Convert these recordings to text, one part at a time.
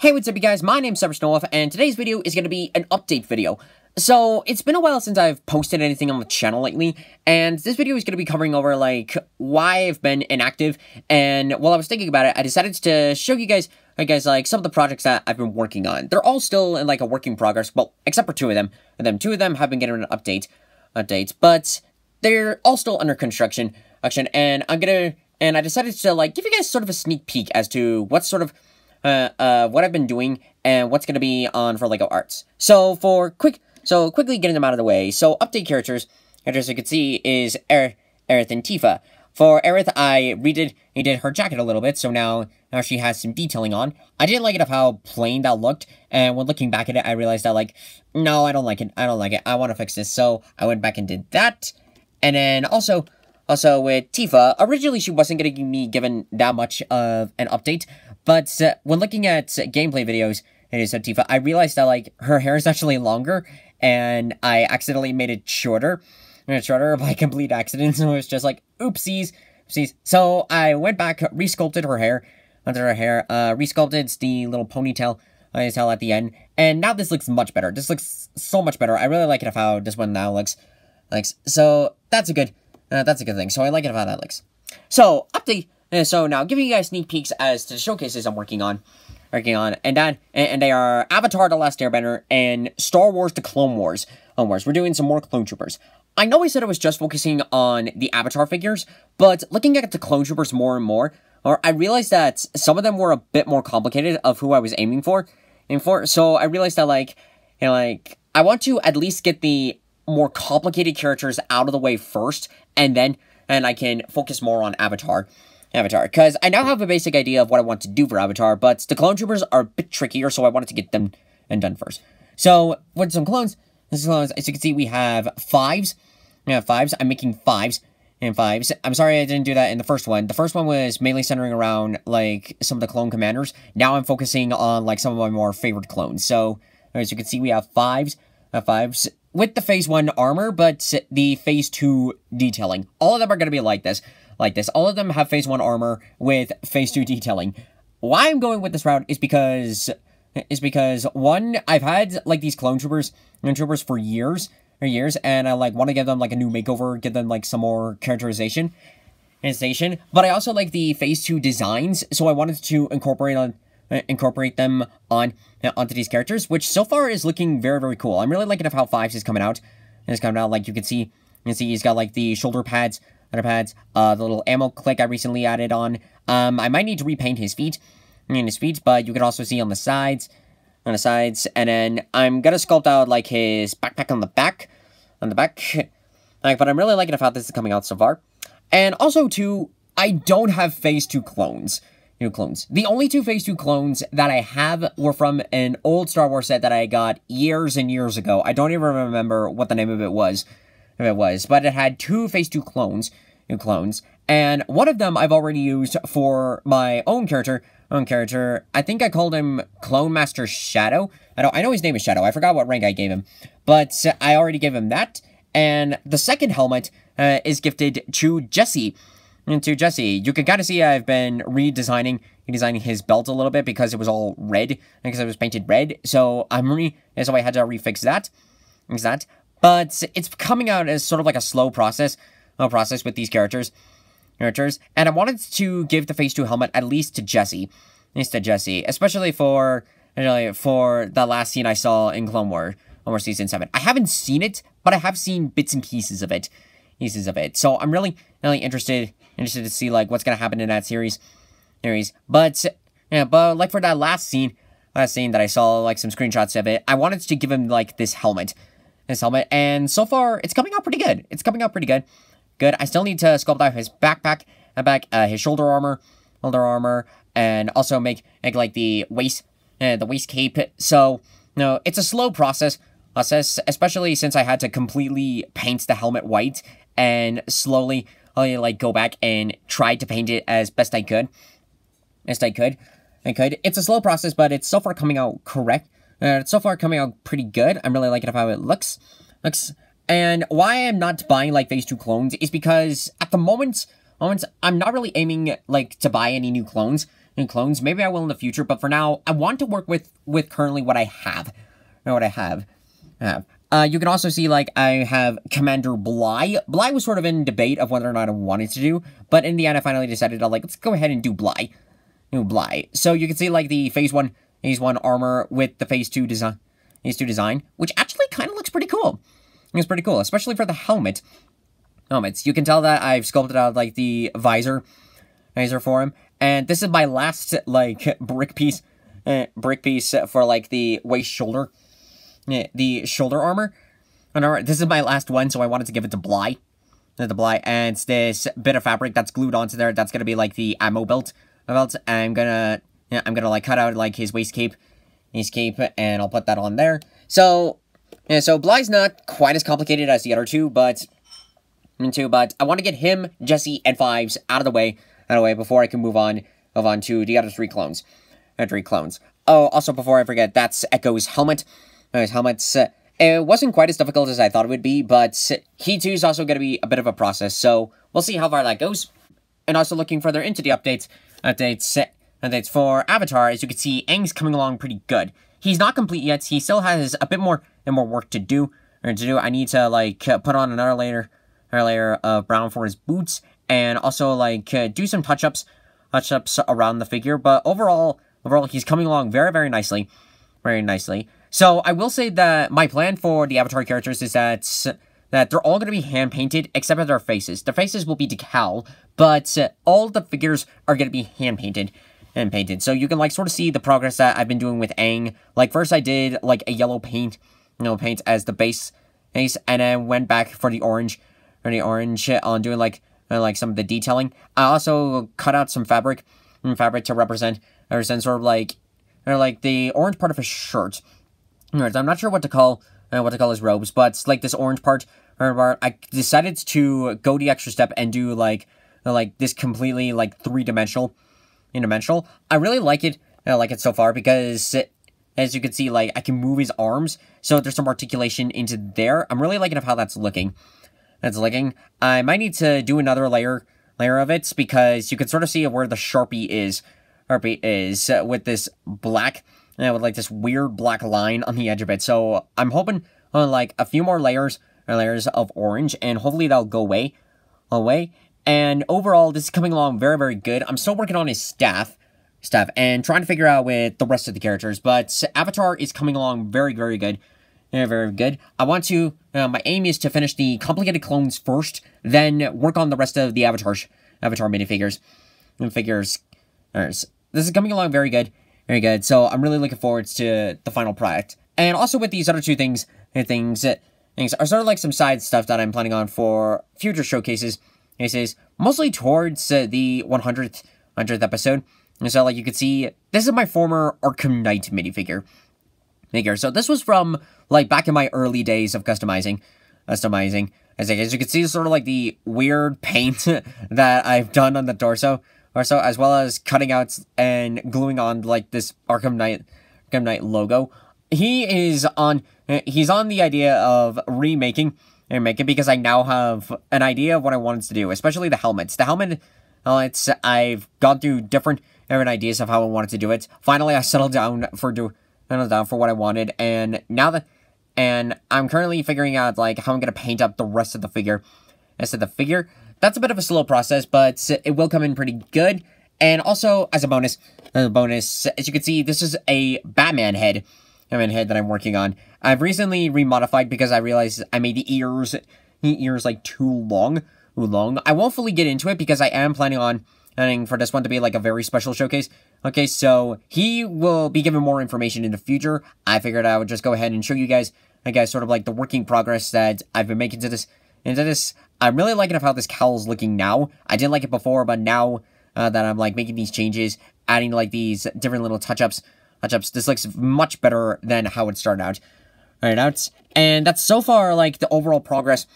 Hey, what's up you guys, my name's SupersNoah, and today's video is going to be an update video. So, it's been a while since I've posted anything on the channel lately, and this video is going to be covering over, why I've been inactive, and while I was thinking about it, I decided to show you guys, some of the projects that I've been working on. They're all still in, a work in progress, well, except for two of them, and then two of them have been getting an update, but they're all still under construction, and I decided to, give you guys sort of a sneak peek as to what sort of what I've been doing and what's going to be on for LEGO Arts. So quickly getting them out of the way. So update characters as you can see is Aerith and Tifa. For Aerith, I redid her jacket a little bit, so now she has some detailing on. I didn't like it of how plain that looked, and when looking back at it, I realized that no, I don't like it. I want to fix this, so I went back and did that. And then also with Tifa, originally she wasn't going to be given that much of an update, but when looking at gameplay videos of Tifa, I realized that, her hair is actually longer, and I accidentally made it shorter by complete accident, so it was just oopsies. So I went back, resculpted her hair, resculpted the little ponytail at the end, and now this looks much better. This looks so much better. I really like it of how this one now looks. So that's a good thing. So I like it of how that looks. So update. So now giving you guys sneak peeks as to the showcases I'm working on, and they are Avatar: The Last Airbender and Star Wars: The Clone Wars. We're doing some more Clone Troopers. I know I said I was just focusing on the Avatar figures, but looking at the Clone Troopers more and more, I realized that some of them were a bit more complicated of who I was aiming for. So I realized that I want to at least get the more complicated characters out of the way first, and I can focus more on Avatar, because I now have a basic idea of what I want to do for Avatar, but the Clone Troopers are a bit trickier, so I wanted to get them done first. So, with some clones, as you can see, we have fives. I'm making fives. I'm sorry I didn't do that in the first one. The first one was mainly centering around, some of the clone commanders. Now I'm focusing on, some of my more favorite clones. So, as you can see, we have fives with the Phase 1 armor, but the Phase 2 detailing. All of them are going to be like this. All of them have Phase 1 armor with Phase 2 detailing. Why I'm going with this route is because one, I've had, these clone troopers for years, and I, want to give them, a new makeover, give them, some more characterization, but I also like the Phase 2 designs, so I wanted to incorporate them onto these characters, which so far is looking very, very cool. I'm really liking how Fives is coming out. You can see he's got the shoulder pads, the little ammo click I recently added on. I might need to repaint his feet, but you can also see on the sides, and then I'm gonna sculpt out his backpack on the back, but I'm really liking how this is coming out so far. And also too, I don't have Phase 2 clones. New clones. The only two Phase 2 clones that I have were from an old Star Wars set that I got years and years ago. I don't even remember what the name of it was, but it had two Phase 2 new clones, and one of them I've already used for my own character. I think I called him Clone Master Shadow. I know his name is Shadow. I forgot what rank I gave him, but I already gave him that. And the second helmet is gifted to Jesse. You can kind of see I've been redesigning his belt a little bit because it was all red, because it was painted red. So I had to refix that. But it's coming out as sort of a slow process with these characters. And I wanted to give the Phase 2 helmet at least to Jesse, especially for the last scene I saw in Clone Wars Season 7. I haven't seen it, but I have seen bits and pieces of it. So I'm really interested to see what's gonna happen in that series. But for that last scene that I saw some screenshots of it, I wanted to give him this helmet, and so far it's coming out pretty good. I still need to sculpt out his backpack, his shoulder armor, and also make the waist cape. So it's a slow process, especially since I had to completely paint the helmet white and slowly go back and try to paint it as best I could. It's a slow process, but it's so far coming out correct. It's so far coming out pretty good. I'm really liking how it looks. And why I'm not buying Phase 2 clones is because at the moment I'm not really aiming to buy any new clones. clones. Maybe I will in the future, but for now, I want to work with currently what I have. You can also see, like, I have Commander Bly. Bly was sort of in debate of whether or not I wanted to do, but in the end, I finally decided to, like, let's go ahead and do Bly. So you can see, like, the Phase 1 armor with the Phase 2 design, which actually kind of looks pretty cool. It's pretty cool, especially for the helmets. You can tell that I've sculpted out, like, the visor for him, and this is my last, like, brick piece for, like, the waist shoulder. The shoulder armor. This is my last one, so I wanted to give it to Bly. And it's this bit of fabric that's glued onto there. That's gonna be like the ammo belt. I'm gonna like cut out like his waist cape, and I'll put that on there. So Bly's not quite as complicated as the other two, but I want to get him, Jesse, and Fives out of the way before I can move on to the other three clones. Oh, also before I forget, that's Echo's helmet. It wasn't quite as difficult as I thought it would be, but he too is also going to be a bit of a process, so we'll see how far that goes. And also looking further into the updates for Avatar, as you can see, Aang's coming along pretty good. He's not complete yet. He still has a bit more work to do. I need to like put on another layer of brown for his boots, and also like do some touch-ups around the figure. But overall, he's coming along very, very nicely. So I will say that my plan for the Avatar characters is that they're all going to be hand-painted, except for their faces. Their faces will be decal, but all the figures are going to be hand-painted. So you can, like, sort of see the progress that I've been doing with Aang. Like, first I did, like, a yellow paint as the base, and then went back for the orange on doing, like some of the detailing. I also cut out some fabric to represent sort of, like the orange part of his shirt. I'm not sure what to call his robes, but like this orange part, I decided to go the extra step and do like this completely like three-dimensional. I really like it. I like it so far because as you can see, like I can move his arms, so there's some articulation into there. I'm really liking how that's looking. I might need to do another layer of it because you can sort of see where the Sharpie is with this black. With like this weird black line on the edge of it. So I'm hoping on like a few more layers of orange, and hopefully that'll go away. And overall, this is coming along very, very good. I'm still working on his staff and trying to figure out with the rest of the characters. But Avatar is coming along very, very good. Very good. I want to, my aim is to finish the complicated clones first, then work on the rest of the Avatar minifigures. This is coming along very good. Very good. So I'm really looking forward to the final product. And also with these other two things are sort of like some side stuff that I'm planning on for future showcases. Mostly towards the 100th episode. And so like you can see, this is my former Arkham Knight minifigure. So this was from like back in my early days of customizing. As you can see, sort of like the weird paint that I've done on the torso. As well as cutting out and gluing on like this Arkham Knight logo. He's on the idea of remaking because I now have an idea of what I wanted to do, especially the helmets. I've gone through different ideas of how I wanted to do it. Finally, I settled down for what I wanted, and I'm currently figuring out like how I'm gonna paint up the rest of the figure. That's a bit of a slow process, but it will come in pretty good. And also, as a bonus, as you can see, this is a Batman head that I'm working on. I've recently remodified because I realized I made the ears like too long. I won't fully get into it because I am planning for this one to be like a very special showcase. Okay, so he will be given more information in the future. I figured I would just go ahead and show you guys, sort of like the working progress that I've been making into this. I'm really liking how this cowl is looking now. I didn't like it before, but now that I'm like making these changes, adding like these different little touch-ups, this looks much better than how it started out. And that's so far like the overall progress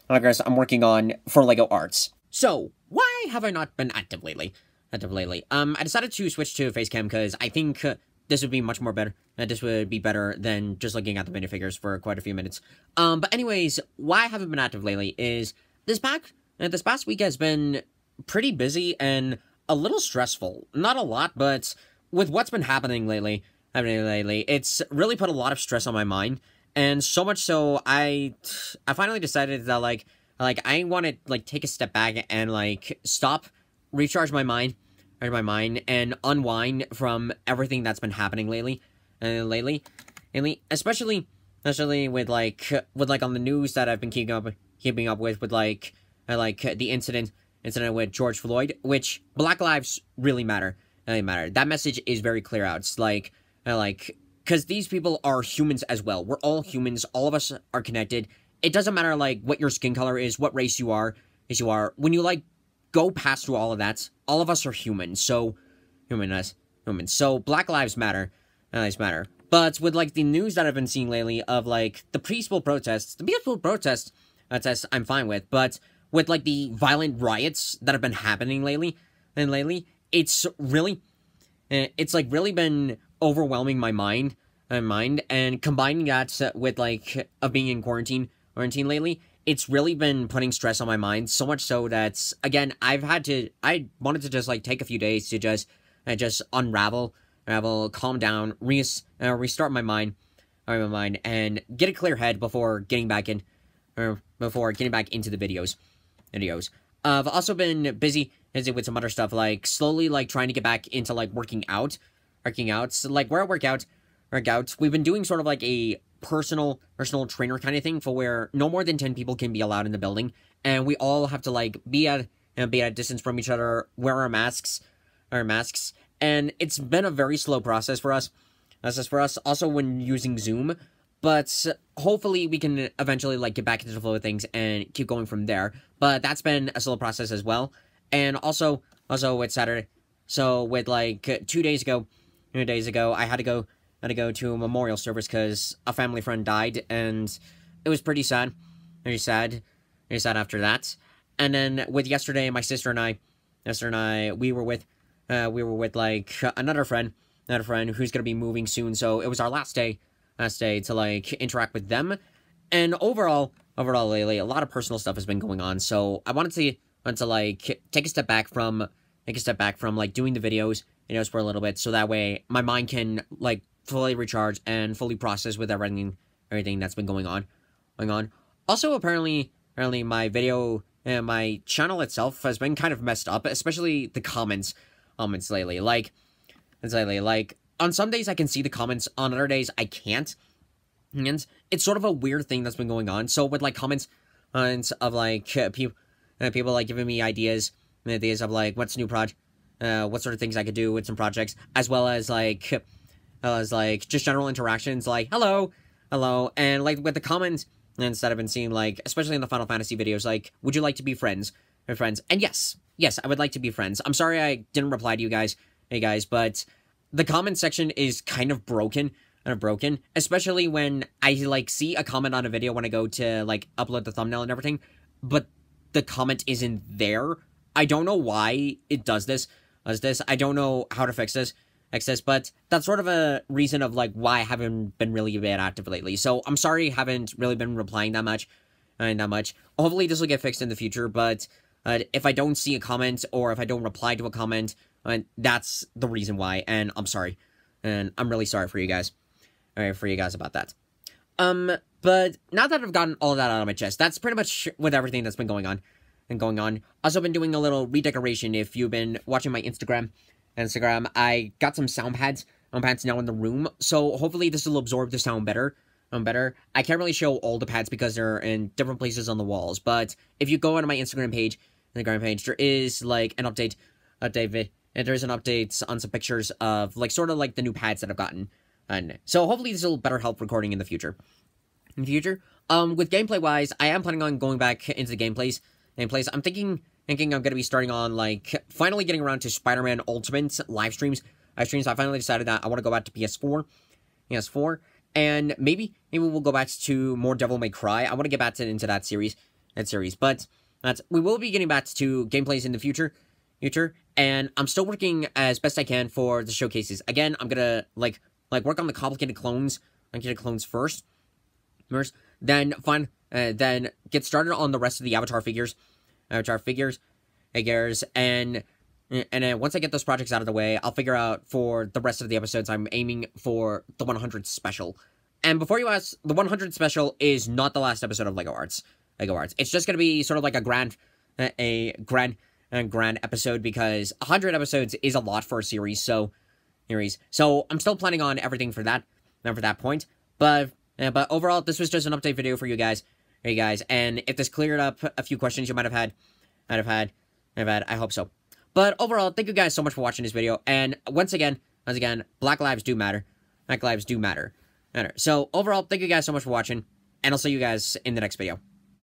I'm working on for LEGO Arts. So why have I not been active lately? I decided to switch to Facecam because I think this would be much more better. This would be better than just looking at the minifigures for quite a few minutes. But anyways, why I haven't been active lately is this past week has been pretty busy, and a little stressful. Not a lot, but with what's been happening lately, it's really put a lot of stress on my mind. And so much so, I finally decided that, I want to, take a step back and, stop, recharge my mind, and unwind from everything that's been happening lately. Especially with, on the news that I've been keeping up with, the incident with George Floyd, which Black Lives really matter. That message is very clear out. It's because these people are humans as well. We're all humans. All of us are connected. It doesn't matter, what your skin color is, what race you are. When you, go past through all of that, all of us are humans. So, humans. So, Black Lives Matter. But with, the news that I've been seeing lately of, the peaceful protests, I'm fine with. But with, the violent riots that have been happening lately, it's really, really been overwhelming my mind, and combining that with, of being in quarantine lately, it's really been putting stress on my mind, so much so that, again, I wanted to just, take a few days to just unravel, calm down, restart my mind, and get a clear head before getting back into the videos. I've also been busy with some other stuff, slowly, trying to get back into, working out. So, where I work out, we've been doing sort of, a personal trainer kind of thing, for where no more than 10 people can be allowed in the building, and we all have to, be at a distance from each other, wear our masks, and it's been a very slow process for us. Also when using Zoom, but hopefully we can eventually, get back into the flow of things and keep going from there. But that's been a slow process as well. And also with Saturday, so with, 2 days ago, I had to go to a memorial service because a family friend died, and it was pretty sad. Very sad after that. And then with yesterday, my sister and I, we were with another friend who's gonna be moving soon. So it was our last day to interact with them. And overall lately, a lot of personal stuff has been going on. So I wanted to take a step back from doing the videos for a little bit, so that way my mind can fully recharge and fully process with everything that's been going on. Also, apparently my video and my channel itself has been kind of messed up, especially the comments lately. On some days I can see the comments, on other days I can't. And it's sort of a weird thing that's been going on. So with comments of people giving me ideas of what's new what sort of things I could do with some projects, as well as just general interactions, hello, and with the comments, instead I've been seeing, especially in the Final Fantasy videos, would you like to be friends? And yes, I would like to be friends. I'm sorry I didn't reply to you guys, but the comment section is kind of broken, especially when I, see a comment on a video when I go to, upload the thumbnail and everything, but the comment isn't there. I don't know why it does this. I don't know how to fix this, but that's sort of a reason of, why I haven't been really that active lately. So I'm sorry I haven't really been replying that much. Hopefully this will get fixed in the future, but if I don't see a comment, or if I don't reply to a comment, that's the reason why, and I'm sorry. And I'm really sorry for you guys. About that. But now that I've gotten all of that out of my chest, that's pretty much with everything that's been going on. Also been doing a little redecoration. If you've been watching my Instagram, I got some sound pads now in the room, so hopefully this will absorb the sound better. I can't really show all the pads because they're in different places on the walls, but if you go onto my Instagram page, there is, an update, and there's an update on some pictures of, sort of the new pads that I've gotten. And so hopefully this will better help recording in the future. With gameplay-wise, I am planning on going back into the gameplays. I'm thinking I'm going to be starting on, finally getting around to Spider-Man Ultimate live streams. I finally decided that I want to go back to PS4, and maybe we'll go back to more Devil May Cry. I want to get back into that series, but we will be getting back to gameplays in the future, and I'm still working as best I can for the showcases. Again, I'm gonna, work on the complicated clones first, then get started on the rest of the Avatar figures, and And then once I get those projects out of the way, I'll figure out for the rest of the episodes, I'm aiming for the 100 special. And before you ask, the 100 special is not the last episode of LEGO Arts. It's just going to be sort of like a grand episode, because 100 episodes is a lot for a series. So I'm still planning on everything for that, point. But overall, this was just an update video for you guys. Hey guys, and if this cleared up a few questions you might have had, I hope so. But overall, thank you guys so much for watching this video. And once again, Black lives do matter. Black lives do matter. So overall, thank you guys so much for watching, and I'll see you guys in the next video.